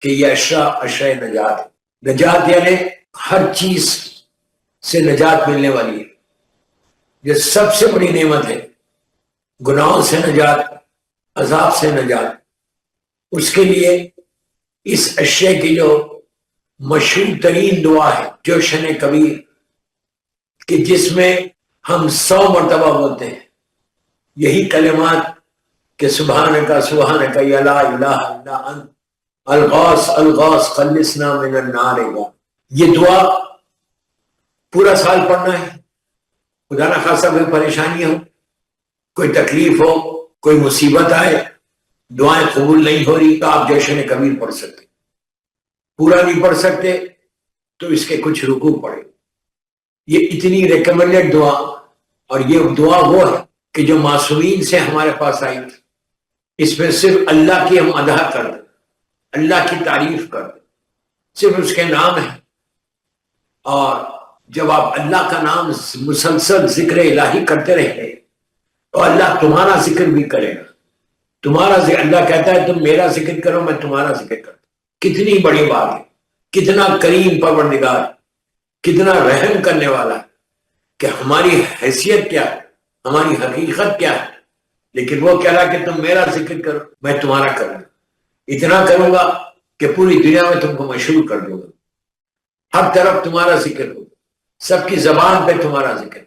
کہ یہ اشرا نجات ہے۔ نجات یعنی ہر چیز سے نجات ملنے والی ہے، یہ سب سے بڑی نعمت ہے، گناہوں سے نجات، عذاب سے نجات۔ اس کے لیے اس اشرے کی جو مشہور ترین دعا ہے جوشن کبیر، کہ جس میں ہم 100 مرتبہ بولتے ہیں یہی کلمات کہ سبحانک یا لا الہ الا انت الغوث الغوث خلصنا من النار۔ یہ دعا پورا سال پڑھنا ہے۔ خدا نہ خاصہ کوئی پریشانی ہو، کوئی تکلیف ہو، کوئی مصیبت آئے، دعائیں قبول نہیں ہو رہی، تو آپ جوشن کبیر پڑھ سکتے۔ پورا نہیں پڑھ سکتے تو اس کے کچھ رکوع پڑھیں۔ یہ اتنی ریکمنڈڈ دعا، اور یہ دعا وہ ہے کہ جو معصومین سے ہمارے پاس آئی تھی۔ اس میں صرف اللہ کی ہم ادا کر دیں، اللہ کی تعریف کر دیں، صرف اس کے نام ہے۔ اور جب آپ اللہ کا نام مسلسل ذکر الہی کرتے رہیں گے تو اللہ تمہارا ذکر بھی کرے گا۔ تمہارا ذکر، اللہ کہتا ہے تم میرا ذکر کرو میں تمہارا ذکر کرتا ہوں۔ کتنی بڑی بات ہے، کتنا کریم پروردگار، کتنا رحم کرنے والا ہے کہ ہماری حیثیت کیا ہے، ہماری حقیقت کیا ہے، لیکن وہ کہہ رہا کہ تم میرا ذکر کرو میں تمہارا کروں گا۔ اتنا کروں گا کہ پوری دنیا میں تم کو مشہور کر دوں گا، ہر طرف تمہارا ذکر ہوگا، سب کی زبان پہ تمہارا ذکر،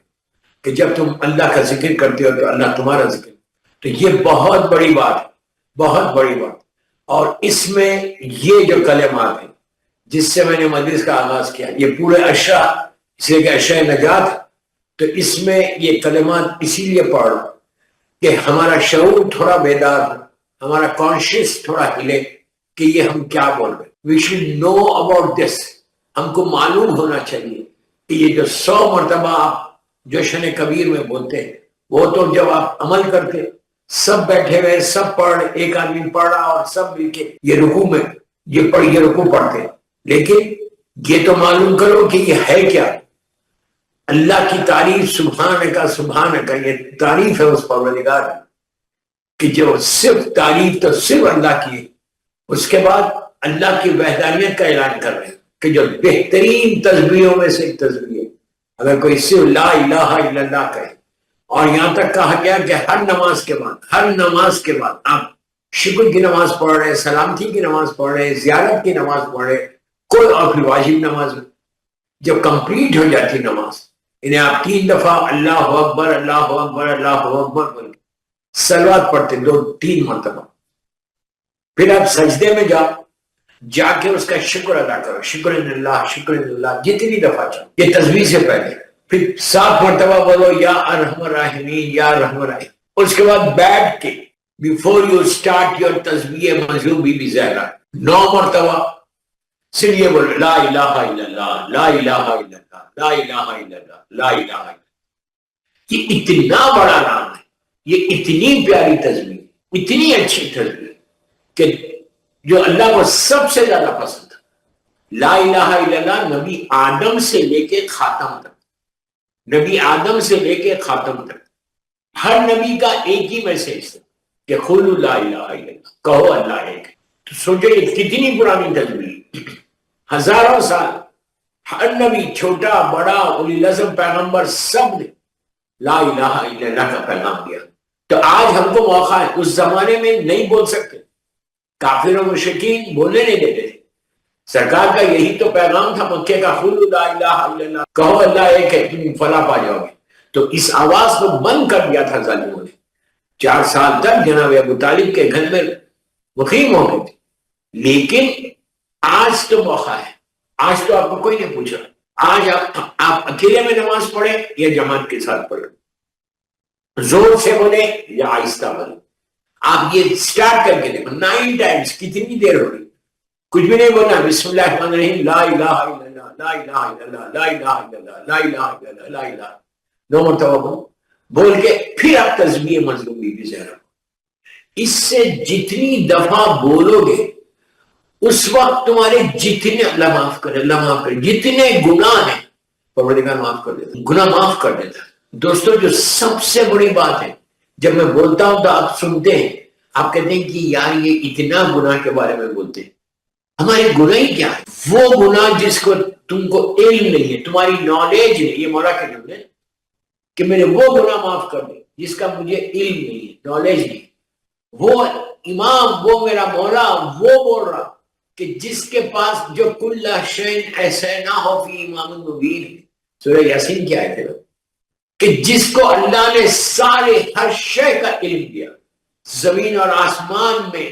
کہ جب تم اللہ کا ذکر کرتے ہو تو اللہ تمہارا ذکر۔ تو یہ بہت بڑی بات ہے، بہت بڑی بات۔ اور اس میں یہ جو کلمات ہیں جس سے میں نے مجلس کا آغاز کیا، یہ پورے اشرا، اس لیے کہ اشرا نجات ہے، تو اس میں یہ کلمات اسی لیے پڑھو کہ ہمارا شعور تھوڑا بیدار ہو، ہمارا کانشیس تھوڑا ہلے کہ یہ ہم کیا بول رہے ہیں۔ We should know about this, ہم کو معلوم ہونا چاہیے کہ یہ جو 100 مرتبہ آپ جوشن کبیر میں بولتے ہیں، وہ تو جب آپ عمل کرتے، سب بیٹھے ہوئے سب پڑھ، ایک آدمی پڑھ رہا اور سب مل کے یہ رکوع میں یہ رکوع پڑھتے، لیکن یہ تو معلوم کرو کہ یہ ہے کیا۔ اللہ کی تعریف، سبحانک، یہ تعریف ہے اس پروردگار کی، کہ جو صرف تعریف تو صرف اللہ کی ہے۔ اس کے بعد اللہ کی وحدانیت کا اعلان کر رہے ہیں کہ جو بہترین تسبیحوں میں سے ایک تسبیح ہے، اگر کوئی صرف لا الہ الا اللہ کہے۔ اور یہاں تک کہا گیا کہ ہر نماز کے بعد آپ شکر کی نماز پڑھ رہے ہیں، سلامتی کی نماز پڑھ رہے ہیں، زیارت کی نماز پڑھ رہے ہیں، کوئی اور واجب نماز میں جب کمپلیٹ ہو جاتی نماز، انہیں آپ 3 دفعہ اللہ اکبر اللہ اکبر اللہ اکبر بول کے صلوات پڑھتے 2-3 مرتبہ۔ پھر آپ سجدے میں جا کے اس کا شکر ادا کرو، شکر اللہ جتنی دفعہ چاہو، یہ تسبیح سے پہلے۔ پھر 7 مرتبہ بولو یا ارحم الراحمین یا ارحم الراحمین۔ اس کے بعد بیٹھ کے بیفور یو اسٹارٹ یور تسبیح مظلوم بی بی زہرا 9 مرتبہ صرف یہ بولو لا الہ الا اللہ لا الہ الا اللہ لا الہ الا اللہ لا الہ الا اللہ۔ یہ اتنا بڑا نام ہے، یہ اتنی پیاری تسبیح، اتنی اچھی تسبیح کہ جو اللہ کو سب سے زیادہ پسند ہے۔ لا الہ الا اللہ نبی آدم سے لے کے خاتم تک، نبی آدم سے لے کے خاتم تک ہر نبی کا ایک ہی میسج ہے کہ قولوا لا الہ الا اللہ، کہو اللہ ایک ہے۔ تو سوچو یہ کتنی پرانی تسبیح، ہزاروں سال ہر نبی، چھوٹا بڑا، اولی العزم پیغمبر، سب نے لا الہ الا اللہ کا پیغام دیا۔ تو آج ہم کو موقع ہے، اس زمانے میں نہیں بول سکتے، کافر و مشرکین بولنے نہیں دیتے تھے، سرکار کا یہی تو پیغام تھا مکے کا، قولوا لا الہ الا اللہ، کہو اللہ ایک ہے تم فلاح پا جاؤ گے۔ تو اس آواز کو بند کر دیا تھا ظالموں نے۔ 4 سال تک جناب ابو طالب کے گھر میں مقیم ہو گئے تھے، لیکن آج تو موقع ہے، آج تو آپ کو کوئی نہیں پوچھا، آج آپ اکیلے میں نماز پڑھیں یا جماعت کے ساتھ پڑھیں، زور سے بولیں یا آہستہ بولیں، آپ یہ سٹارٹ کر کے دیکھو 9 ٹائمز، کتنی دیر ہو رہی، کچھ بھی نہیں بولنا، بسم اللہ الرحمن الرحیم لا الہ الا اللہ لا الہ الا اللہ لا الہ الا اللہ لا الہ الا اللہ لا الہ 9 مرتبہ بول کے پھر آپ تسبیح مظلوم بی بی زہرا۔ اس سے جتنی دفعہ بولو گے اس وقت تمہارے جتنے، اللہ معاف کرے جتنے گناہ ہیں پروردگار معاف کر دیتا، گناہ معاف کر دیتا۔ دوستو جو سب سے بڑی بات ہے، جب میں بولتا ہوں تو آپ سنتے ہیں، آپ کہتے ہیں کہ یار یہ اتنا گناہ کے بارے میں بولتے ہیں، ہمارے گناہ ہی کیا ہے؟ وہ گناہ جس کو تم کو علم نہیں ہے، تمہاری نالج نہیں، یہ مولا کے جملے کہ میرے وہ گناہ معاف کر دے جس کا مجھے علم نہیں ہے، نالج نہیں ہے۔ وہ امام، وہ میرا مولا وہ بول رہا کہ جس کے پاس جو کل شین ایسے نہ ہو فی امام المبین، سورہ یاسین کی آیت ہے کہ جس کو اللہ نے سارے ہر شے کا علم دیا، زمین اور آسمان میں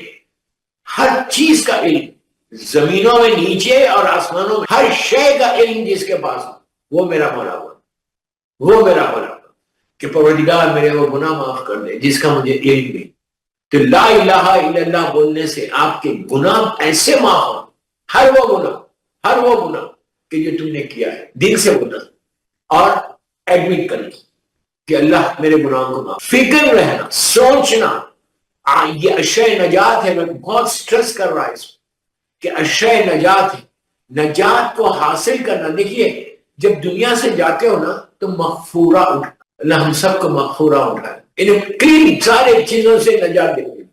ہر چیز کا علم، زمینوں میں نیچے اور آسمانوں میں ہر شے کا علم جس کے پاس وہ میرا مولا ہوا، وہ میرا مولا ہوا کہ پروردگار میرے وہ گناہ معاف کر دے جس کا مجھے علم نہیں۔ تو لا الہ الا اللہ بولنے سے آپ کے گناہ ایسے معاف ہو، ہر وہ گناہ کہ جو تم نے کیا ہے دل سے بولنا اور ایڈمٹ کرنا کہ اللہ میرے گناہوں کو معاف، فکر رہنا، سوچنا، یہ اشیاء نجات ہے۔ میں بہت سٹریس کر رہا ہے اس کہ اشیاء نجات ہے، نجات کو حاصل کرنا۔ دیکھیے جب دنیا سے جاتے ہو نا تو مغفورہ اٹھا، اللہ ہم سب کو مغفورہ اٹھائے، انہیں کئی سارے چیزوں سے نجات دے گی۔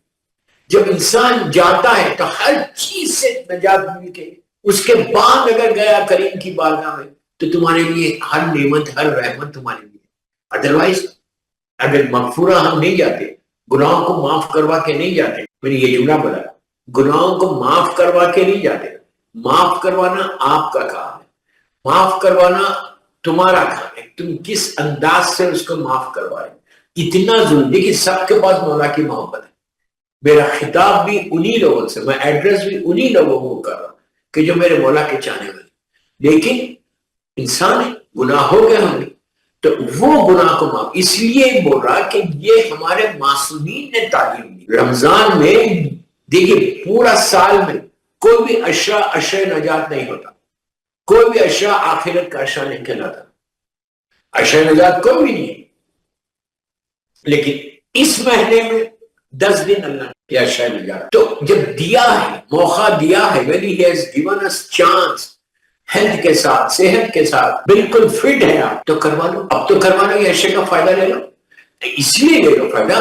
جب انسان جاتا ہے تو ہر چیز سے نجات مل کے اس کے بعد اگر گیا کریم کی بارگاہ میں تو تمہارے لیے ہر نعمت، ہر رحمت تمہارے لیے۔ ادروائز اگر مغفورہ ہم نہیں جاتے، گناہوں کو معاف کروا کے نہیں جاتے، میں نے یہ جملہ بولا، گناہوں کو معاف کروا کے نہیں جاتے۔ معاف کروانا آپ کا کام ہے، معاف کروانا تمہارا کام ہے، تم کس انداز سے اس کو معاف کروائے۔ اتنا ظلم، دیکھیے سب کے پاس مولا کی محبت ہے۔ میرا خطاب بھی انہی لوگوں سے، میں ایڈریس بھی انہی لوگوں کو کر رہا ہوں کہ جو میرے مولا کے چاہنے والے، لیکن انسان ہے، گناہ ہو گئے ہوں گے تو وہ گناہ کو معاف، اس لیے بول رہا کہ یہ ہمارے معصومین نے تعلیم دی۔ رمضان میں دیکھیے پورا سال میں کوئی بھی اشیاء نجات نہیں ہوتا، کوئی بھی اشیاء آخرت کا اشیاء نہیں کہلاتا، اشیاء نجات کوئی بھی نہیں ہے۔ لیکن اس مہینے میں 10 دن اللہ نے یہ اشیاء نجات، تو جب دیا ہے، موقع دیا ہے، when he has given us chance، health کے ساتھ، صحت کے ساتھ بالکل فٹ ہے آپ تو کروا لو، اب تو کروا لو، یہ اشیاء کا فائدہ لے لو۔ اس لیے لے لو فائدہ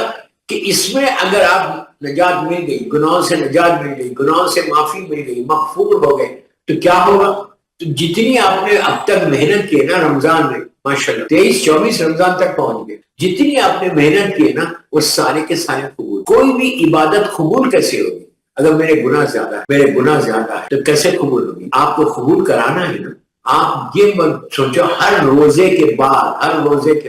کہ اس میں اگر آپ نجات مل گئی، گناہوں سے نجات مل گئی، گناہوں سے معافی مل گئی، مغفور ہو گئے، تو کیا ہوگا؟ تو جتنی آپ نے اب تک محنت کی ہے نا رمضان میں، ماشاءاللہ 23-24 رمضان تک پہنچ گئے، جتنی آپ نے محنت کی ہے نا وہ سارے کے سارے قبول۔ کوئی بھی عبادت قبول کیسے ہوگی؟ اگر میرے گناہ زیادہ ہے، میرے گناہ زیادہ ہے تو کیسے قبول ہوگی؟ آپ کو قبول کرانا ہے نا۔ آپ یہ مت سوچو ہر روزے کے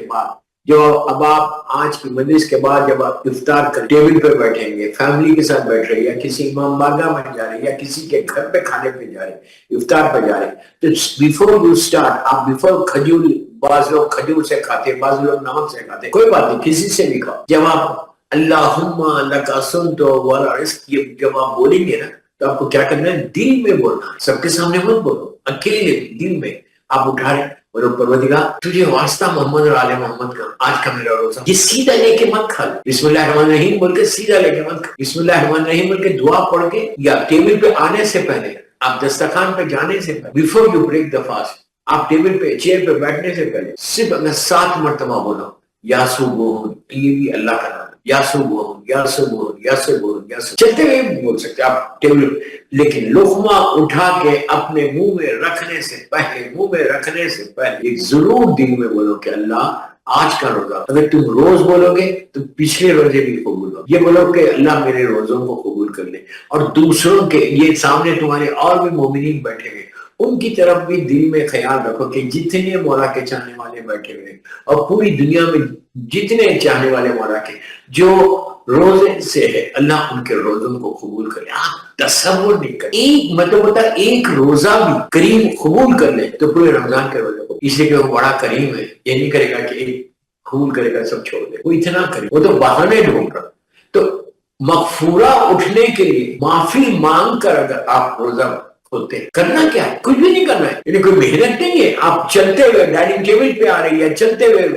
بعد جو اب آپ آج کی مجلس کے بعد جب آپ افطار کر ٹیبل پہ بیٹھیں گے، فیملی کے ساتھ بیٹھ رہے یا کسی امام بارگاہ میں جا رہے یا کسی کے گھر پہ کھانے پہ جا رہے، افطار پہ جا رہے، تو بیفور یو اسٹارٹ آپ بیفور کھجور، بعض لوگ کھجور سے کھاتے، بعض لوگ نمک سے کھاتے، کوئی بات نہیں، کسی سے بھی کھاؤ۔ جب آپ اللہم لک صمت ولا رزق جب آپ بولیں گے نا تو آپ کو کیا کرنا ہے؟ دل میں بولنا ہے، سب کے سامنے مت بولو، اکیلے دل میں آپ اٹھا رہے بولو پروردگار تجھے واسطہ محمد اور آل محمد کا آج کا میرا روزہ، یہ سیدھا لے کے مت کھا لو، بسم اللہ الرحمن الرحیم بول کے سیدھا لے کے مت کھا، بسم اللہ الرحمن الرحیم بول کے دعا پڑھ کے یا ٹیبل پہ آنے سے پہلے، آپ دسترخوان پہ جانے سے پہلے، before you break the fast, آپ ٹیبل پہ چیئر پہ بیٹھنے سے پہلے صرف اگر 7 مرتبہ بولو یا سبحان، یہ بھی اللہ کا نام، یا سبحان یا سبحان یا سبحان یا سبحان، چلتے ہوئے بھی بول سکتے آپ ٹیبل، لیکن لقمہ اٹھا کے اپنے منہ میں رکھنے سے پہلے ایک ضرور دل میں بولو کہ اللہ آج کا روزہ، اگر تم روز بولو گے تو پچھلے روزے بھی قبول ہو، یہ بولو کہ اللہ میرے روزوں کو قبول کر لے، اور دوسروں کے، یہ سامنے تمہارے اور بھی مومنین بیٹھے ہوئے ان کی طرف بھی دل میں خیال رکھو کہ جتنے مولا کے چاہنے والے بیٹھے ہوئے اور پوری دنیا میں جتنے چاہنے والے مولا کے جو روزے سے ہے، اللہ ان کے روزوں کو قبول کرے۔ آپ تصور نہیں کریں، ایک مطلب ہوتا ہے ایک روزہ بھی کریم قبول کر لے تو پورے رمضان کے روزے کو، اس لیے کہ وہ بڑا کریم ہے، یہ نہیں کرے گا کہ ایک قبول کرے گا سب چھوڑ دے، وہ اتنا کرے، وہ تو بہانے ڈھونڈ رہا۔ تو مغفورہ اٹھنے کے لیے معافی مانگ کر اگر آپ روزہ ہوتے ہیں، کرنا کیا ہے؟ کچھ بھی نہیں کرنا ہے، یعنی کوئی محنت نہیں ہے، آپ چلتے ہوئے ڈائننگ ٹیبل پہ آ رہی ہے، چلتے ہوئے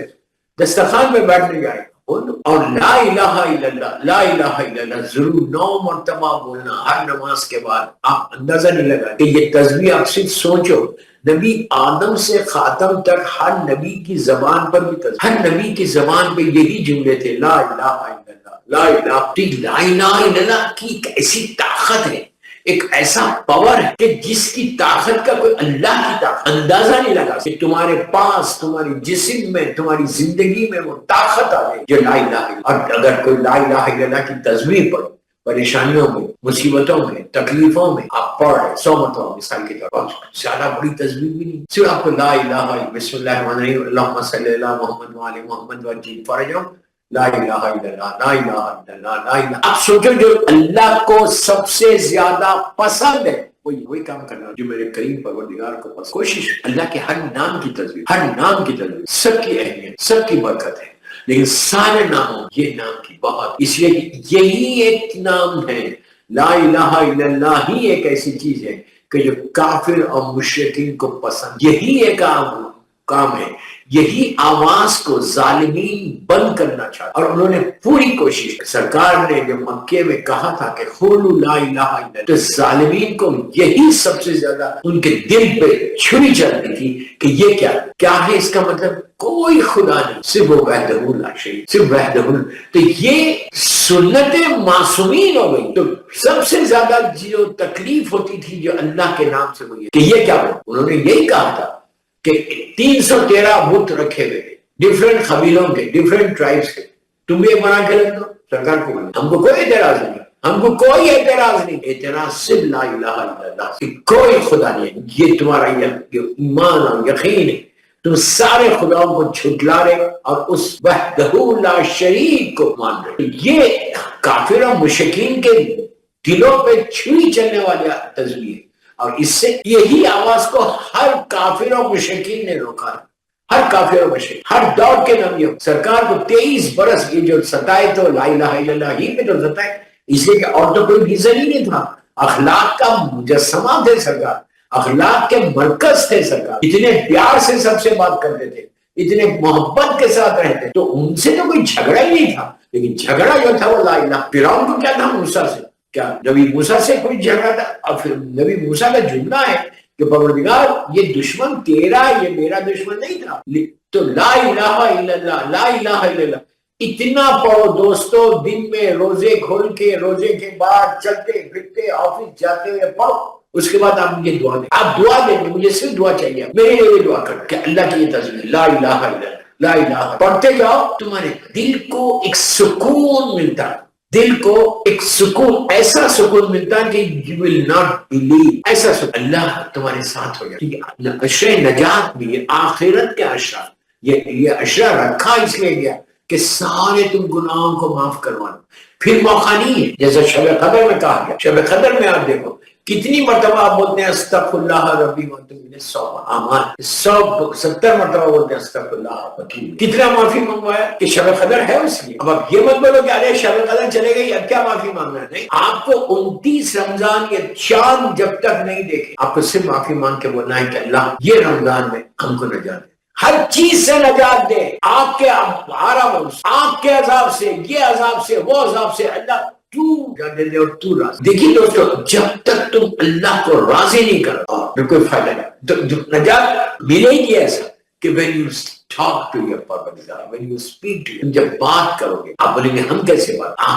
دسترخوان پہ بیٹھنے جائے اور لا الہ الا اللہ، لا الہ الا اللہ ضرور 9 مرتبہ بولنا ہر نماز کے بعد۔ آپ اندازہ نہیں لگا کہ یہ تسبیح، آپ صرف سوچو نبی آدم سے خاتم تک ہر نبی کی زبان پر بھی تسبیح، ہر نبی کی زبان پہ یہی جملے تھے، لا الہ الا اللہ، لا الہ الا اللہ کی ایسی طاقت ہے ایک ایسا پاور ہے کہ جس کی طاقت کا کوئی اللہ کی طاقت اندازہ نہیں لگا کہ تمہارے پاس تمہاری جسم میں تمہاری زندگی میں وہ طاقت آ گئی جو لا الہ الا اللہ. اور اگر کوئی لا الہ الا اللہ کی تسبیح پڑھو پریشانیوں میں مصیبتوں میں تکلیفوں میں آپ پڑھ رہے 100 مرتبہ مثال کے طور پر زیادہ بڑی تسبیح بھی نہیں صرف آپ کو لا الہ الا بسم اللہ الرحمن الرحیم اللہم صلی اللہ محمد وعلی محمد وجل فرجوں لا الہ الا اللہ لا الہ الا اللہ لا الہ. آپ سوچو جو اللہ کو سب سے زیادہ پسند ہے وہی کام کرنا جو میرے کریم پروردگار کو پسند. کوشش اللہ کے ہر نام کی تسبیح ہر نام کی تسبیح سب کی اہمیت سب کی برکت ہے لیکن سارے ناموں یہ نام کی بہت اس لیے کہ یہی ایک نام ہے لا الہ الا اللہ ہی ایک ایسی چیز ہے کہ جو کافر اور مشرکین کو پسند یہی ایک کام ہے یہی آواز کو ظالمین بند کرنا چاہتا اور انہوں نے پوری کوشش سرکار نے جو مکے میں کہا تھا کہ قولوا لا الہ الا اللہ تو ظالمین کو یہی سب سے زیادہ ان کے دل پہ چھری چلتی تھی کہ یہ کیا ہے اس کا مطلب کوئی خدا نہیں صرف وہ وحدہ لا شریک صرف وحدہ تو یہ سنت معصومین ہو گئی. تو سب سے زیادہ جو تکلیف ہوتی تھی جو اللہ کے نام سے ہوئی کہ یہ کیا ہو انہوں نے یہی کہا تھا کہ 313 بت رکھے ہوئے ڈفرینٹ قبیلوں کے ڈفرینٹ ٹرائبس کے تم بھی ایک بنا کے رکھ دو سرکار کو ہم کو کوئی اعتراض نہیں ہم کو کوئی اعتراض نہیں اعتراض صرف لا الہ الا اللہ کہ کوئی خدا نہیں یہ تمہارا ایمان اور یقین ہے تم سارے خداؤں کو جھٹلا رہے اور اس وحدہ لا شریک کو مان رہے. یہ کافر و مشرکین کے دلوں پہ چھری چلنے والی تسبیح ہے اور اس سے یہی آواز کو ہر کافر و مشرکین نے روکا ہر کافر و مشرک ہر دور کے نبی سرکار کو 23 برس یہ جو ستائے تو لا الہ الا اللہ ہی پہ تو ستائے اس لیے کہ اور تو کوئی ریزن ہی نہیں تھا. اخلاق کا مجسمہ تھے سرکار اخلاق کے مرکز تھے سرکار اتنے پیار سے سب سے بات کرتے تھے اتنے محبت کے ساتھ رہتے تو ان سے تو کوئی جھگڑا ہی نہیں تھا لیکن جھگڑا جو تھا وہ لا الہ. فرعون کو کیا تھا موسیٰ سے کیا نبی موسیٰ سے کوئی جھگڑا تھا اور پھر نبی موسیٰ کا جملہ ہے کہ پروردگار یہ دشمن تیرا یہ میرا دشمن نہیں تھا تو لا الہ الا اللہ لا الہ الا اللہ اتنا پڑھو دوستو دن میں روزے کھول کے روزے کے بعد چلتے پھرتے آفس جاتے ہوئے پڑھو اس کے بعد آپ مجھے دعا دیں آپ دعا دیں گے مجھے صرف دعا چاہیے میرے لیے دعا کرو کہ اللہ کی یہ تسبیح لا الہ الا اللہ لا الہ پڑھتے جاؤ تمہارے دل کو ایک سکون ملتا دل کو ایک سکون ایسا سکون ملتا کہ you will not believe ایسا سکون اللہ تمہارے ساتھ ہو جائے. عشرہ نجات بھی یہ آخرت کے عشرہ یہ عشرہ رکھا اس لیے گیا کہ سارے تم گناہوں کو معاف کروانا پھر موقع نہیں ہے جیسا شب قدر میں کہا گیا. شب قدر میں آپ دیکھو کتنی مرتبہ آپ بولتے ہیں استغفر اللہ ربی وانتم من الصالحین 70 مرتبہ بولتے ہیں استغفر اللہ کتنا معافی منگوایا کہ شب قدر ہے اس لیے. اب آپ یہ مت بولو کہ ارے شب قدر چلے گئی اب کیا معافی مانگنا نہیں آپ کو 29 رمضان یہ چاند جب تک نہیں دیکھے آپ کو صرف معافی مانگ کے بولنا ہے کہ اللہ یہ رمضان میں ہم کو نجات دے ہر چیز سے نجات دے آگ کے حرام آگ کے عذاب سے یہ عذاب سے وہ عذاب سے اللہ تو دے دے اور تو راضی. دیکھیے دوستو جب تک تم اللہ کو راضی نہیں کرو پھر کوئی فائدہ نہیں. نجات ملے گی ایسا کہ when you talk to your Parvardigار when you speak to him جب بات کرو گے آپ بولیں گے ہم کیسے بات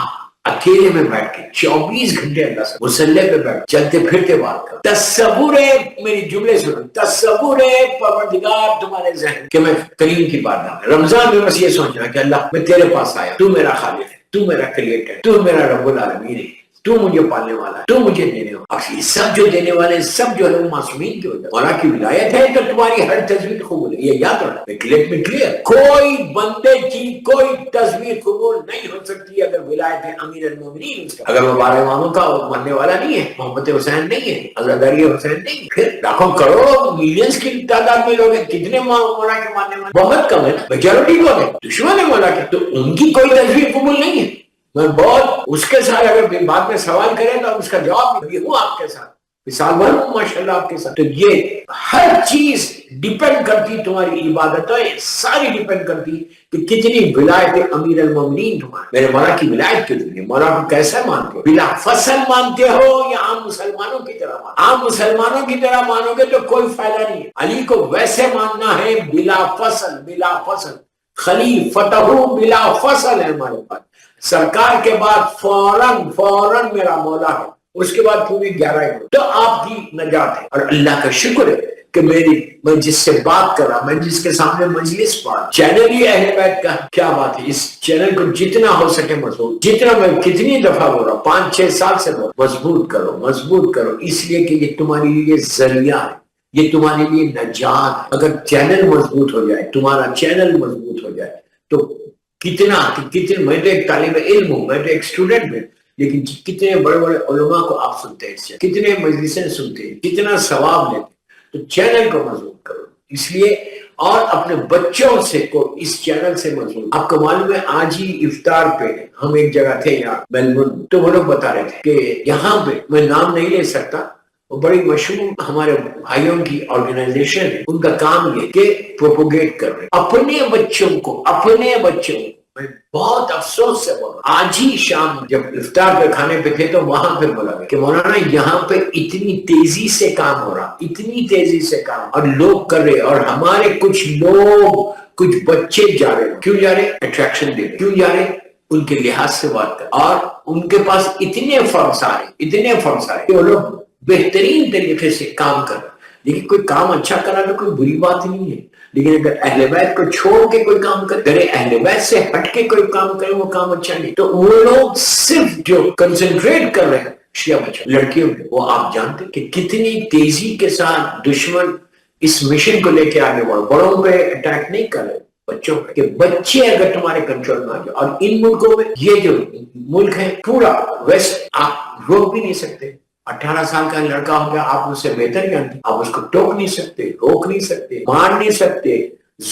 اکیلے میں بیٹھ کے 24 گھنٹے اللہ سے مسلح پہ بیٹھ چلتے پھرتے بات کرو. تصور ہے میری جملے سنو تصور ہے پروردگار تمہارے ذہن کہ میں کریم کی بات نہ رمضان میں بس یہ سوچنا کہ اللہ میں تیرے پاس آیا تو میرا خالق ہے تو میرا کریٹر تو میرا رب العالمین ہے تو مجھے پالنے والا ہے تو مجھے دینے والا. یہ سب جو دینے والے سب جو ہے وہ معصومین کی وجہ مولا کی ولایت ہے تو تمہاری ہر تصویر قبول ہے. یہ یاد رکھنا کلیئر کوئی بندے کی کوئی تصویر قبول نہیں ہو سکتی اگر ولایت ہے امیر المومنین اس کا اگر وہ 12 اماموں کا ماننے والا نہیں ہے محمد حسین نہیں ہے عزاداری حسین نہیں ہے پھر لاکھوں کروڑوں ملینز کی تعداد میں لوگ ہیں کتنے مولا کے ماننے والے بہت کم ہے نا میجورٹی لوگ ہیں دشمن ہے مولا کے تو ان کی کوئی تصویر قبول نہیں ہے. میں بہت اس کے ساتھ اگر بعد میں سوال کریں تو اس کا جواب بھی ہوں آپ کے ساتھ مثال بھر ہوں ماشاءاللہ آپ کے ساتھ. تو یہ ہر چیز ڈیپینڈ کرتی تمہاری عبادتیں ساری ڈیپینڈ کرتی کہ کتنی ولایت امیر المومنین تمہارے میرے مولا کی ولایت کتنی ہے مولا کو کیسے مانتے ہو بلا فصل مانتے ہو یا عام مسلمانوں کی طرح مانتے عام مسلمانوں کی طرح مانو گے تو کوئی فائدہ نہیں ہے. علی کو ویسے ماننا ہے بلا فصل خلیفتہ بلا فصل ہے ہمارے پاس سرکار کے بعد فوراً میرا مولا ہے اس کے بعد پوری 11 تو آپ کی نجات ہے. اور اللہ کا شکر ہے کہ میں جس سے بات کر رہا، میں جس کے سامنے مجلس پڑھا، چینل ہی اہل بیت کا. کیا بات ہے، اس چینل کو جتنا ہو سکے مضبوط، جتنا میں کتنی دفعہ بول رہا ہوں، 5-6 سال سے بول، مضبوط کرو مضبوط کرو، اس لیے کہ یہ تمہارے لیے ذریعہ ہے، یہ تمہارے لیے نجات ہے. اگر چینل مضبوط ہو جائے، تمہارا چینل مضبوط ہو جائے تو کتنا میں تو ایک طالب علم ہوں، میں تو ایک اسٹوڈنٹ ہوں، لیکن کتنے بڑے بڑے علماء کو آپ سنتے ہیں، کتنے مجلسیں سنتے ہیں، کتنا ثواب لیتے. تو چینل کو مضبوط کرو اس لیے، اور اپنے بچوں سے کو اس چینل سے مضبوط. آپ کو معلوم ہے آج ہی افطار پہ ہم ایک جگہ تھے یہاں میلبورن، تو وہ لوگ بتا رہے تھے کہ یہاں پہ، میں نام نہیں لے سکتا، وہ بڑی مشہور ہمارے بھائیوں کی آرگنائزیشن ہے، ان کا کام یہ کہ پروپوگیٹ کر رہے اپنے بچوں کو. میں بہت افسوس سے بولا، آج ہی شام جب افطار پہ کھانے پہ تھے تو وہاں پہ بولا کہ مولانا یہاں پہ اتنی تیزی سے کام ہو رہا، اتنی تیزی سے کام، اور لوگ کر رہے، اور ہمارے کچھ لوگ، کچھ بچے جا رہے. کیوں جا رہے؟ اٹریکشن دے رہے. کیوں جا رہے؟ ان کے لحاظ سے بات کر، اور ان کے پاس اتنے فنڈس آ رہے کہ وہ لوگ بہترین طریقے سے کام کر رہے. لیکن کوئی کام اچھا کرا تو کوئی بری بات نہیں ہے، لیکن اگر اہل بیت کو چھوڑ کے کوئی کام کرے، اہل بیت سے ہٹ کے کوئی کام کرے، وہ کام اچھا نہیں. تو وہ لوگ صرف جو کنسنٹریٹ کر رہے ہیں شیعہ بچہ لڑکیوں پہ، وہ آپ جانتے کہ کتنی تیزی کے ساتھ دشمن اس مشن کو لے کے آگے بڑھ. بڑوں پہ اٹیک نہیں کر رہے، بچوں پہ، کہ بچے اگر تمہارے کنٹرول میں آ جائے. اور ان ملکوں میں، یہ جو ملک ہے پورا ویسٹ، آپ روک بھی نہیں سکتے. 18 سال کا لڑکا ہو گیا، آپ اس سے بہتر جانتے، آپ اس کو ٹوک نہیں سکتے، روک نہیں سکتے، مار نہیں سکتے،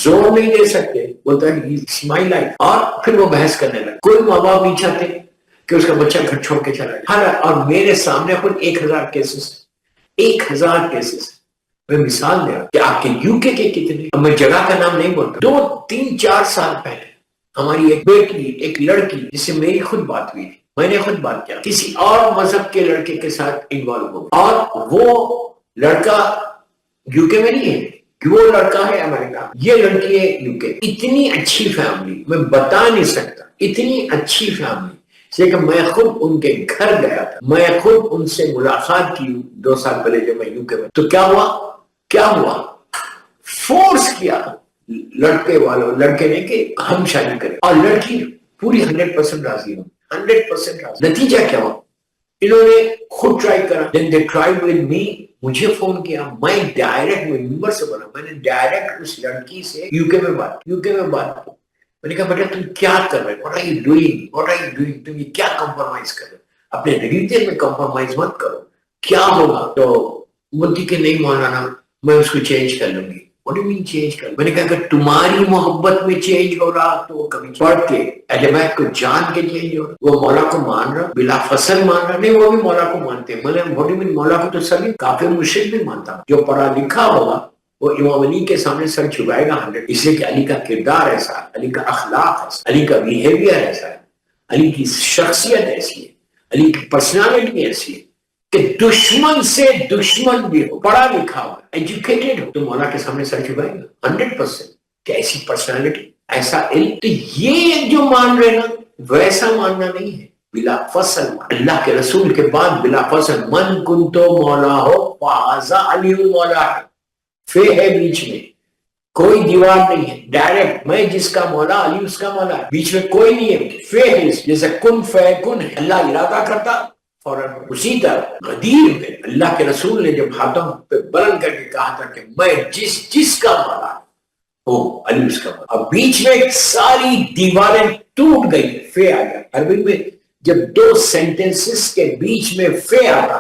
زور نہیں دے سکتے. بولتا ہے اٹس مائی لائف، اور پھر وہ بحث کرنے لگا. کوئی ماں باپ نہیں چاہتے کہ اس کا بچہ گھر چھوڑ کے چلا جائے. اور میرے سامنے خود 1000 کیسز، 1000 کیسز. میں مثال دے رہا کہ آپ کے یو کے کتنے، اب میں جگہ کا نام نہیں بولتا. 2-3-4 سال پہلے ہماری ایک بیٹی، ایک لڑکی جس سے میری خود بات ہوئی تھی، میں نے خود بات کیا، کسی اور مذہب کے لڑکے کے ساتھ انوالو ہو، اور وہ لڑکا یو کے میں نہیں ہے، وہ لڑکا ہے امریکہ، یہ لڑکی ہے یو کے. اتنی اچھی فیملی، میں بتا نہیں سکتا، اتنی اچھی فیملی سے کہ میں خود ان کے گھر گیا تھا، میں خود ان سے ملاقات کی 2 سال پہلے جب میں یو کے میں. تو کیا ہوا فورس کیا لڑکے والوں، لڑکے نے کہ ہم شادی کریں، اور لڑکی پوری 100% راضی ہو، 100% راضی. نتیجہ کیا ہوا؟ انہوں نے خود ٹرائی کرا. then they tried with me، مجھے فون کیا، میں ڈائریکٹ ممبر سے بولا، میں نے ڈائریکٹ اس لڑکی سے یو کے میں بات کی. میں نے کہا بیٹا تم کیا کر رہے، what are you doing، تم یہ کیا کمپرومائز کر رہے، اپنے ریلیجن میں کمپرومائز مت کرو، کیا ہوگا؟ تو بولتی کہ نہیں مولانا میں اس کو چینج کر لوں گی. What do you mean change کر؟ میں نے کہا کہ تمہاری محبت میں چینج ہو رہا تو وہ کبھی پڑھ کے اہل بیت کو جان کے چینج ہو رہا. وہ مولا کو مان رہا، بلا فصل مان رہا. نہیں، وہ بھی مولا کو مانتے ہیں. میں نے what do you mean مولا کو تو سبھی کافر مشرک بھی مانتا ہوں. جو پڑھا لکھا ہوگا وہ امام علی کے سامنے سر چھپائے گا 100، اس لیے کہ علی کا کردار ایسا ہے، علی کا اخلاق ایسا، علی کا بیہیویئر ایسا ہے، علی کی شخصیت ایسی ہے، علی کی پرسنالٹی ایسی ہے کہ دشمن سے دشمن بھی ہو، پڑھا لکھا ہو، ایجوکیٹڈ ہو، تو مولا کے سامنے سر چھپائے گا 100%. کہ ایسی پرسنالٹی، ایسا علم. تو یہ جو مان رہے نا، ویسا ماننا نہیں ہے، بلا فصل. اللہ کے رسول کے بعد بلا فصل من کنتو مولا ہو فہذا علی مولا. فے ہے بیچ میں، کوئی دیوار نہیں ہے، ڈائریکٹ میں جس کا مولا علی اس کا مولا ہے، بیچ میں کوئی نہیں ہے. فے ہے جیسے کن فے کن ہے، اللہ ارادہ کرتا فوراً. اسی طرح غدیر میں اللہ کے رسول نے جب ہاتھوں پہ بلند کر کے کہا تھا کہ میں جس کا مولا ہو علی اس کا مولا. اب بیچ میں ساری دیواریں ٹوٹ گئی، فے آ گیا. عربی میں جب 2 سینٹنسز کے بیچ میں فے آتا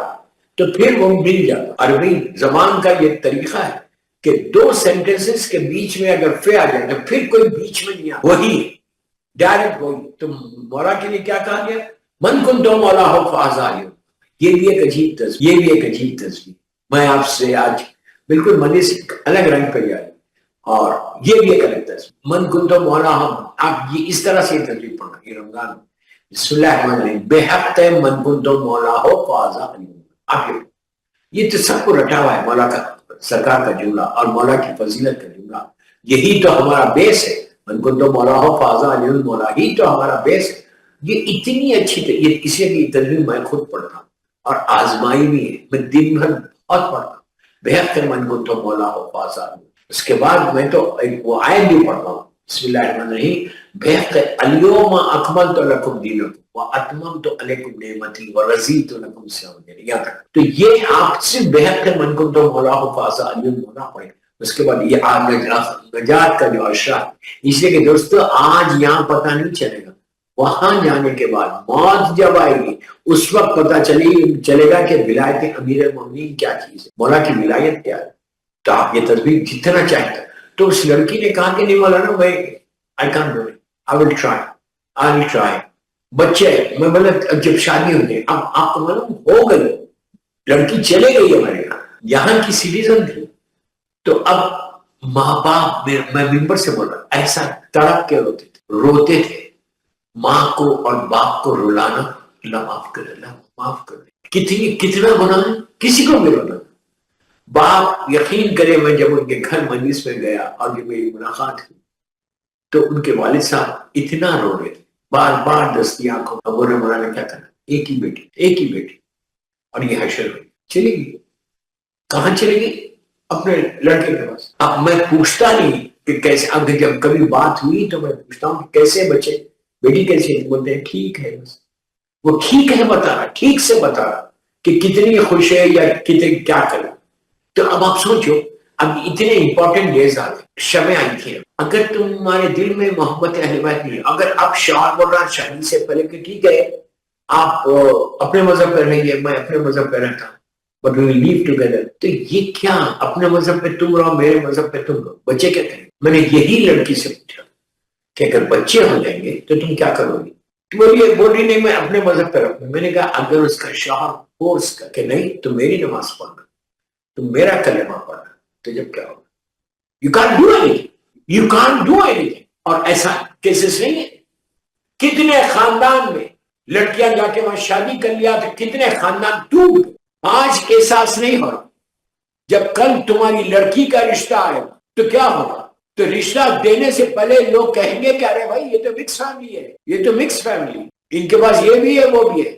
تو پھر وہ مل جاتا. عربی زبان کا یہ طریقہ ہے کہ 2 سینٹنسز کے بیچ میں اگر فے آ جائے تو پھر کوئی بیچ میں نہیں آتا، وہی ڈائریکٹ وہی. تو مولا کے لیے کیا کہا گیا؟ من کنتو مولا ہو فہذا علی. یہ بھی ایک عجیب تصویر. میں آپ سے آج بالکل منی سے الگ رنگ پہ جائے، اور یہ بھی ایک الگ تصویر. من کنتو مولا ہو، آپ یہ اس طرح سے تصویر پڑھنا یہ رمضان. بسم اللہ الرحمن الرحیم. بے حق ہے من کنتو مولا ہو فہذا علی. آگے یہ تو سب کو رٹا ہوا ہے، مولا کا، سرکار کا جملہ اور مولا کی فضیلت کا جملہ. یہی تو ہمارا بیس ہے. من کنتو مولا ہو فہذا علی المولا، ہی تو ہمارا بیس ہے. یہ اتنی اچھی، یہ اسے کی تجویز میں خود پڑھتا ہوں. اور آزمائی بھی ہے. میں دن بھر بہت پڑھتا ہوں بحق من کو تو مولا ہو پاسا. اس کے بعد میں تو وہ آیت بھی پڑھتا ہوں بسم اللہ الرحمن الرحیم بحق الیوم اکملت لکم دینکم واتممت علیکم نعمتی ورضیت لکم الاسلام دینا. یہاں تک تو یہ آپ صرف بحق من کو تو مولا ہو پاسا الیوم مولا پڑھیں. اس کے بعد یہ نجات کا جو اشرا. اس لیے کہ دوستو آج یہاں پتہ نہیں چلے گا, وہاں جانے کے بعد موت جب آئے گی اس وقت پتہ چلے گا کہ ولایت امیر المومنین کیا چیز ہے, مولا کی ولایت کیا ہے. تو آپ یہ تصویر جتنا چاہتے ہیں. تو اس لڑکی نے کہا کہ نہیں مولانا میں I can't do it. I will try. بچے میں بولا جب شادی ہو گئی, اب آپ کو معلوم ہو گئی, لڑکی چلے گئی ہمارے یہاں کی سٹیزن تھی. تو اب ماں باپ, میں ممبر سے بول رہا ایسا تڑپ کے روتے تھے ماں کو اور باپ کو رلانا. اللہ معاف کر, اللہ معاف کر. کتنا گناہ ہے, کسی کو بھی رونا. باپ یقین کرے میں جب ان کے گھر مجلس میں گیا اور جب میری ملاقات ہوئی تو ان کے والد صاحب اتنا رو رہے تھے بار بار دستی آنکھوں. ابو نے مولانا کیا کرنا, ایک ہی بیٹی اور یہ حشر ہوئی. چلے گی کہاں چلے گی, اپنے لڑکے کے پاس. اب میں پوچھتا نہیں کہ کیسے, اب جب کبھی بات ہوئی تو میں پوچھتا ہوں کہ کیسے بچے, بیٹی کیسے, بولتے ہیں ٹھیک ہے. بس وہ ٹھیک ہے بتا رہا, ٹھیک سے بتا رہا کہ کتنی خوش ہے یا کتنی کیا کرے. تو اب آپ سوچو, اب اتنے امپورٹنٹ ڈیز آ گئے, شبیں آئی تھی. اگر تمہارے دل میں محبت اہل بیت نہیں, اگر آپ شوہر بول رہا شادی سے پہلے کہ ٹھیک ہے آپ اپنے مذہب پہ رہیں گے, میں اپنے مذہب پہ رہتا ہوں, but we will live together. تو یہ کیا, اپنے مذہب پہ تم رہو, میرے مذہب پہ تم رہو, بچے کیا کریں. میں نے یہی لڑکی سے پوچھا کہ اگر بچے ہو جائیں گے تو تم کیا کرو گی. بول رہی نہیں میں اپنے مذہب پہ رہوں. میں نے کہا اگر اس کا شوہر فورس کر کہ نہیں تو میری نماز پڑھنا, تم میرا کلمہ پڑھنا, تو جب کیا ہوگا. You can't do anything. You can't do anything. اور ایسا کیسز نہیں ہے. کتنے خاندان میں لڑکیاں جا کے وہاں شادی کر لیا تو کتنے خاندان ٹوٹ گئے. آج احساس نہیں ہو رہا. جب کل تمہاری لڑکی کا رشتہ آئے گا تو کیا ہوگا, تو رشتہ دینے سے پہلے لوگ کہیں گے کہ ارے بھائی یہ تو مکس فیملی ہے, یہ تو مکس فیملی, ان کے پاس یہ بھی ہے وہ بھی ہے.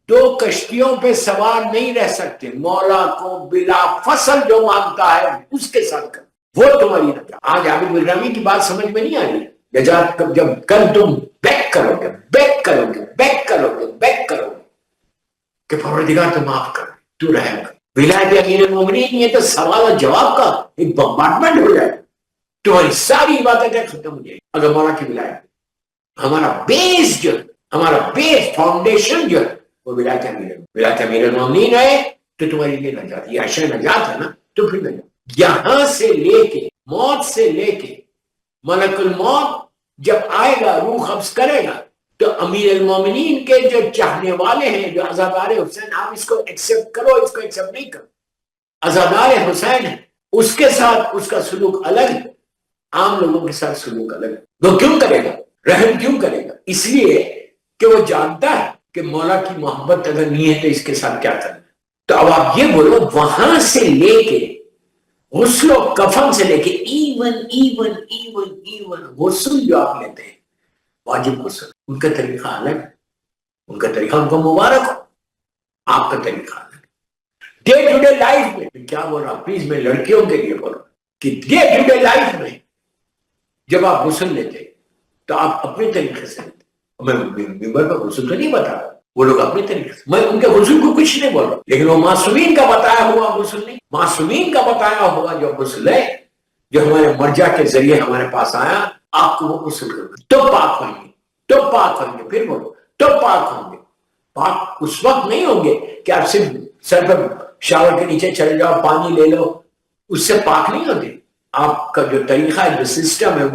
دو کشتیوں پہ سوار نہیں رہ سکتے. مولا کو بلا فصل جو مانگتا ہے اس کے ساتھ کر, وہ تمہاری نجات. آج عابد الرحمی کی بات سمجھ میں نہیں آ رہی. نجات جب کل تم بیک کرو گے کہ پروردگار تو معاف کر, تو رحم کر. ولایت امیر المومنین یہ تو سوال اور جواب کا ایک بمبارڈمنٹ ہو جائے, تمہاری ساری عبادتیں ختم ہو جائے اگر مولا کی ولایت. ہمارا بیس جو, ہمارا بیس فاؤنڈیشن جو ہے وہ ولایت امیر المومنین ہے, تو تمہاری یہ نجات, یہ عشر نجات ہے نا. تو پھر نجات یہاں سے لے کے موت سے لے کے ملک الموت جب آئے گا, روح قبض کرے گا, تو امیر المومنین کے جو چاہنے والے ہیں, جو عزادار حسین, آپ اس کو ایکسپٹ کرو اس کو ایکسپٹ نہیں کرو, عزادار حسین ہے, اس کے ساتھ اس کا سلوک الگ ہے, عام لوگوں کے ساتھ سلوک الگ ہے. وہ کیوں کرے گا, رحم کیوں کرے گا, اس لیے کہ وہ جانتا ہے کہ مولا کی محبت اگر نہیں ہے تو اس کے ساتھ کیا کرنا. تو اب آپ یہ بولو, وہاں سے لے کے غسل و کفن سے لے کے ایون غسل جو آپ لیتے ہیں واجب غسل, ان کا طریقہ الگ ہے. ان کا طریقہ ان کو مبارک ہو, آپ کا طریقہ الگ. ڈے ٹو ڈے لائف میں کیا بول رہا ہوں, پلیز میں لڑکیوں کے لیے بول رہا ہوں کہ ڈے ٹو ڈے لائف میں جب آپ غسل لیتے تو آپ اپنے طریقے سے لیتے. میں ممبر کا غسل تو نہیں بتا رہا, وہ لوگ اپنے طریقے سے, میں ان کے غسل کو کچھ نہیں بول رہا, لیکن وہ معصومین کا بتایا ہوا غسل نہیں, معصومین کا بتایا ہوا جو غسل ہے, جو ہمارے مرجع کے ذریعے ہمارے پاس آیا, آپ کو وہ غسل کرنا تو پاک ہوں گے. پھر بولو تو پاک ہوں گے. پاک اس وقت نہیں ہوں گے کہ آپ صرف سر پر شاور کے نیچے چلے جاؤ, پانی لے لو, اس سے پاک نہیں ہوتے. آپ کا جو طریقہ ہے, جو سسٹم ہے,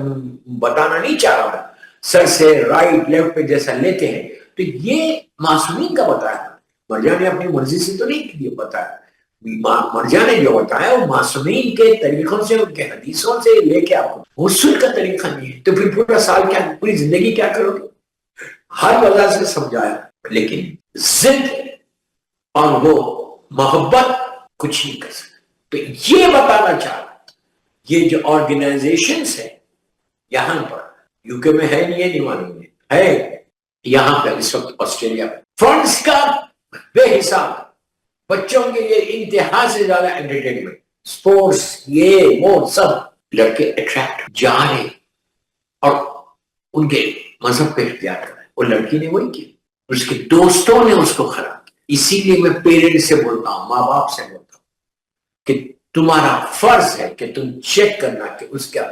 بتانا نہیں چاہ رہا ہوں, سر سے رائٹ لیفٹ پہ جیسا لیتے ہیں, تو یہ معصومین کا بتایا. مرجع نے اپنی مرضی سے تو نہیں بتایا, مرجع نے جو بتایا وہ معصومین کے طریقوں سے, ان کے حدیثوں سے لے کے آپ کو غسل کا طریقہ نہیں ہے. تو پھر پورا سال کیا, پوری زندگی کیا کرو گے. ہر وجہ سے سمجھایا, لیکن ضد اور وہ محبت کچھ نہیں کر سکتے. تو یہ بتانا چاہ رہا, یہ جو آرگنائزیشنز ہیں یہاں پر, یو کے میں ہے نہیں, یہ نہیں معلوم ہے یہاں پہ اس وقت آسٹریلیا میں فنڈز کا بے حساب بچوں کے لیے انتہا سے زیادہ انٹرٹینمنٹ، سپورٹس، یہ وہ سب لڑکے اٹریکٹ جا رہے اور ان کے مذہب پہ اختیار کر رہے ہیں. وہ لڑکی نے وہی کیا، اس کے دوستوں نے اس کو خراب کیا. اسی لیے میں پیرنٹ سے بولتا ہوں، ماں باپ سے بولتا ہوں کہ تمہارا فرض ہے کہ تم چیک کرنا کہ اس کا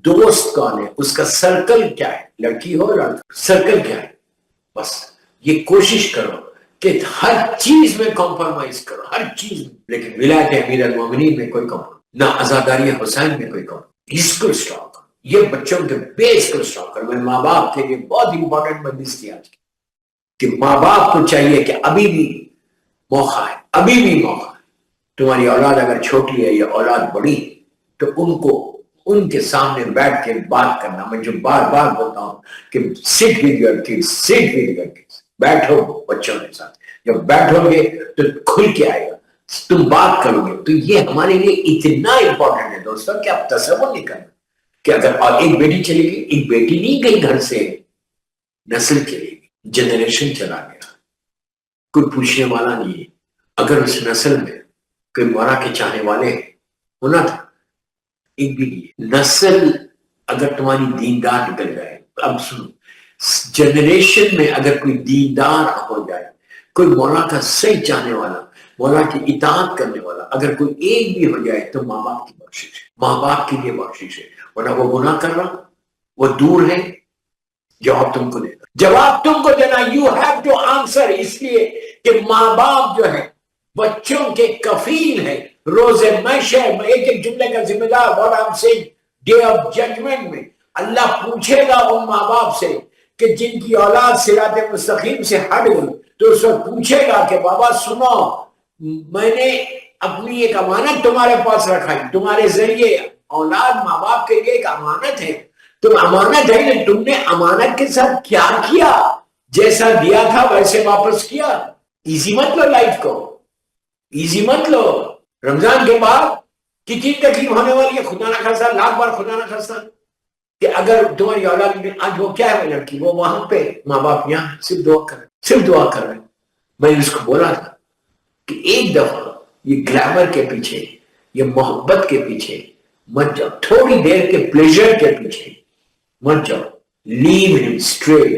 دوست کون ہے، اس کا سرکل کیا ہے، لڑکی ہو لڑکا، سرکل کیا ہے. بس یہ کوشش کرو کہ ہر چیز میں کمپرومائز کرو، ہر چیز میں. لیکن ولایت امیر المومنین میں کوئی کمپرومائز نہ، آزاداری حسین میں کوئی کمپرومائز. اس کو اسٹاپ کرو، یہ بچوں کے بیس کو اسٹاپ کرو. میں ماں باپ کے لیے بہت امپورٹنٹ مجلس تھی آج کی، کہ ماں باپ کو چاہیے کہ ابھی بھی موقع ہے، ابھی بھی موقع ہے. تمہاری اولاد اگر چھوٹی ہے یا اولاد بڑی تو ان کو ان کے سامنے بیٹھ کے بات کرنا. میں جو بار بار بولتا ہوں کہ sit with your kids, sit with your kids. بیٹھو بچوں کے ساتھ، جب بیٹھو گے تو کھل کے آئے گا، تم بات کرو گے. تو یہ ہمارے لیے اتنا امپورٹنٹ ہے دوستوں کہ آپ تصور نہیں کرنا کہ اگر اور ایک بیٹی چلی گئی، ایک بیٹی نہیں گئی گھر سے، نسل چلی گئی، جنریشن چلا گیا، کوئی پوچھنے والا نہیں ہے. اگر اس نسل میں کوئی مولا کے چاہنے والے ہونا تھا، ایک بھی نہیں. نسل اگر تمہاری دیندار نکل جائے، اب سنو، جنریشن میں اگر کوئی دیندار ہو جائے، کوئی مولا کا صحیح چاہنے والا، مولا کی اطاعت کرنے والا اگر کوئی ایک بھی ہو جائے تو ماں باپ کی بخشش ہے، ماں باپ کے لیے بخشش ہے. ورنہ وہ گناہ کر رہا، وہ دور ہے. جواب تم کو دینا، جواب تم کو دینا. You have to answer. اس لیے کہ ماں باپ جو ہے بچوں کے کفیل ہے روز محشر میں. ایک ایک جملے کا ذمہ دار. what I'm saying, day of judgement میں اللہ پوچھے گا ان ماں باپ سے کہ جن کی اولاد صراط مستقیم سے ہٹ گئی، تو اس وقت پوچھے گا کہ بابا سنو، میں نے اپنی ایک امانت تمہارے پاس رکھائی، تمہارے ذریعے اولاد ماں باپ کے لیے ایک امانت ہے. تم امانت ہے کہ تم نے امانت کے ساتھ کیا کیا، جیسا دیا تھا ویسے واپس کیا. ایزی مت لو لائف کو، ایزی مت لو. رمضان کے بعد کتنی تکلیف ہونے والی ہے، خدا نہ خاصا، لاکھ بار خدا نہ خاصا، کہ اگر تمہاری اولاد میں آج وہ کیا ہے لڑکی، وہ وہاں پہ، ماں باپ یہاں صرف دعا کر رہے، صرف دعا کر رہے. میں اس کو بولا تھا کہ ایک دفعہ یہ گلیمر کے پیچھے، یہ محبت کے پیچھے مت جاؤ، تھوڑی دیر کے پلیزر کے پیچھے مت جاؤ. لیو ہم اسٹریٹ.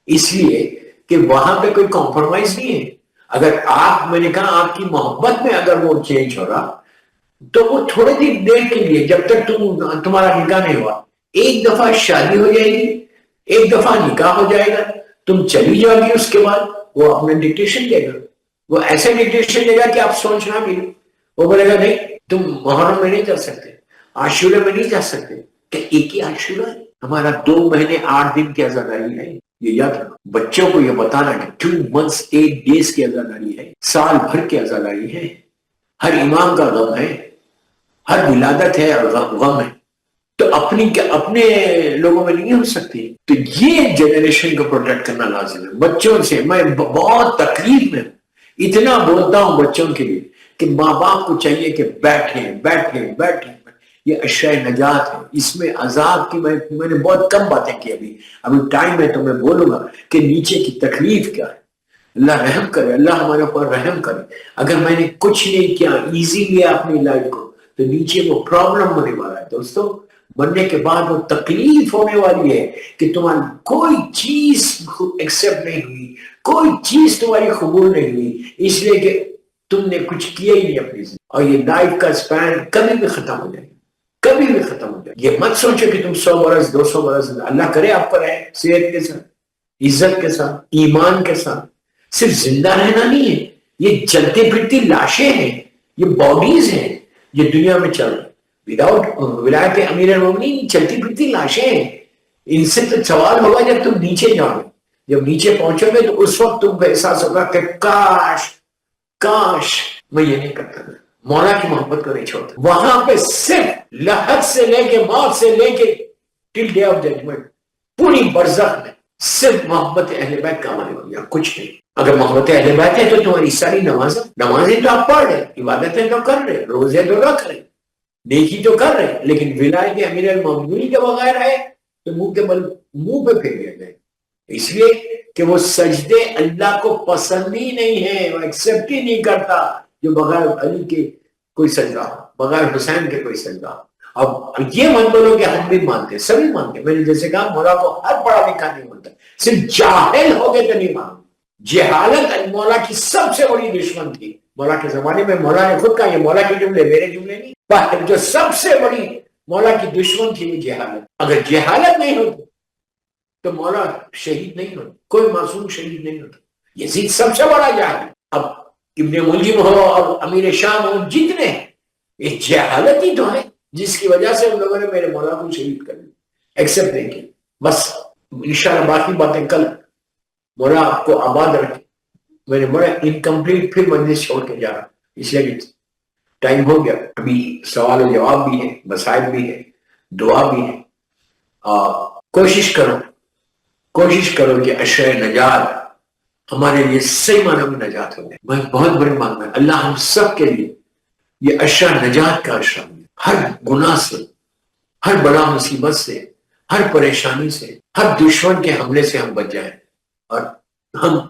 اس لیے کہ وہاں پہ کوئی کمپرومائز نہیں ہے. اگر آپ، میں نے کہا آپ کی محبت میں اگر وہ چینج ہو رہا تو وہ تھوڑی دیر کے لیے، جب تک تمہارا نکاح نہیں ہوا. ایک دفعہ شادی ہو جائے گی، ایک دفعہ نکاح ہو جائے گا، تم چلی جاؤ گی، اس کے بعد وہ اپنا ڈکٹیشن دے گا. وہ ایسے ڈکٹیشن دے گا کہ آپ سوچنا بھی نہیں. وہ بولے گا نہیں تم محرم میں نہیں جا سکتے، عاشورہ میں نہیں جا سکتے. کہ ایک ہی عاشورہ ہے ہمارا، 2 مہینے 8 دن کی عزاداری ہے. یہ یاد رکھو، بچوں کو یہ بتانا کہ 2 months 8 days کی عزاداری ہے، سال بھر کی عزاداری ہے. ہر امام کا غم ہے، ہر ولادت ہے اور غم ہے. تو اپنے لوگوں میں نہیں ہو سکتی. تو یہ جنریشن کو پروٹیکٹ کرنا لازم ہے. بچوں سے میں بہت تکلیف میں اتنا بولتا ہوں بچوں کے لیے کہ ماں باپ کو چاہیے کہ بیٹھیں بیٹھیں بیٹھیں. یہ اشیاء نجات ہے. اس میں عذاب کی میں نے بہت کم باتیں کی. ابھی ٹائم ہے تو میں بولوں گا کہ نیچے کی تکلیف کیا ہے. اللہ رحم کرے، اللہ ہمارے اوپر رحم کرے. اگر میں نے کچھ نہیں کیا، ایزی لیا اپنی لائف کو، تو نیچے وہ پرابلم ہونے والا ہے. دوستو مرنے کے بعد وہ تکلیف ہونے والی ہے کہ تمہاری کوئی چیز ایکسپٹ نہیں ہوئی، کوئی چیز تمہاری قبول نہیں ہوئی، اس لیے کہ تم نے کچھ کیا ہی نہیں اپنی زندگی. اور یہ لائف کا سپین کبھی بھی ختم ہو جائے گا، کبھی بھی ختم ہو جائے. یہ مت سوچو کہ تم 100 برس 200 برس، اللہ کرے آپ پر رہے صحت کے ساتھ، عزت کے ساتھ، ایمان کے ساتھ. صرف زندہ رہنا نہیں ہے، یہ چلتے پھرتی لاشیں ہیں، یہ باڈیز ہیں، یہ دنیا میں چل رہے وداؤٹ ولایت امیر المومنین، چلتی پھرتی لاشیں ہیں. ان سے تو سوال ہوگا جب تم نیچے جاؤ گے. جب نیچے پہنچو گے تو اس وقت تم کو احساس ہوگا کہ کاش میں یہ نہیں کرتا تھا، مولا کی محبت کو نہیں چھوڑتا. وہاں پہ صرف لحد سے لے کے موت سے لے کے ٹل ڈے آف ججمنٹ، پوری برزخ میں صرف محبت اہل بیت کا عمل ہو گیا، کچھ نہیں. اگر محبت اہل بیت ہے تو تمہاری ساری نمازیں تو آپ پڑھ رہے، عبادتیں تو کر رہے، روزے تو رکھ رہے، نیکی تو کر رہے. لیکن ولایت امیر المومنین کے بغیر ہے تو منہ پہ پھیر لیا جائے. اس لیے کہ وہ سجدے اللہ کو پسند ہی نہیں ہے، وہ ایکسپٹ ہی نہیں کرتا جو بغیر علی کے کوئی سجدہ ہو، بغیر حسین کے کوئی سجدہ ہو۔ اب یہ مت بولو کہ ہم بھی مانتے، سبھی مانتے، میں نے جیسے کہا مولا کو ہر پڑھا لکھا نہیں مانتا، صرف جاہل ہو گئے تو نہیں مانتے۔ جہالت مولا کی سب سے بڑی دشمن تھی۔ مولا کے زمانے میں مولا نے خود کہا، یہ مولا کے جملے میرے جملے نہیں، جو سب سے بڑی مولا کی دشمن تھی وہ جہالت۔ اگر جہالت نہیں ہوتی تو مولا شہید نہیں ہوتا، کوئی معصوم شہید نہیں ہوتا۔ یزید سب سے بڑا جاہل۔ اب ابن ملجم ہو اور امیر شام ہو، جتنے یہ جہالت ہی تو ہے جس کی وجہ سے ان لوگوں نے میرے مولا کو شہید کر دیا، ایکسپٹ نہیں کیا۔ بس انشاءاللہ باقی باتیں کل، مولا آپ کو آباد رکھے۔ میں نے بڑا انکمپلیٹ پھر مجلس چھوڑ کے جا رہا، اس لیے کہ ٹائم ہو گیا، ابھی سوال و جواب بھی ہے، مسائل بھی ہے، دعا بھی ہے۔ کوشش کرو کہ اشرۂ نجات ہمارے لیے صحیح معنی میں نجات ہو جائے۔ میں بہت بڑی مانگ ہے اللہ ہم سب کے لیے یہ اشرۂ نجات کا اشرہ، ہر گناہ سے، ہر بڑا مصیبت سے، ہر پریشانی سے، ہر دشمن کے حملے سے ہم بچ جائیں، اور ہم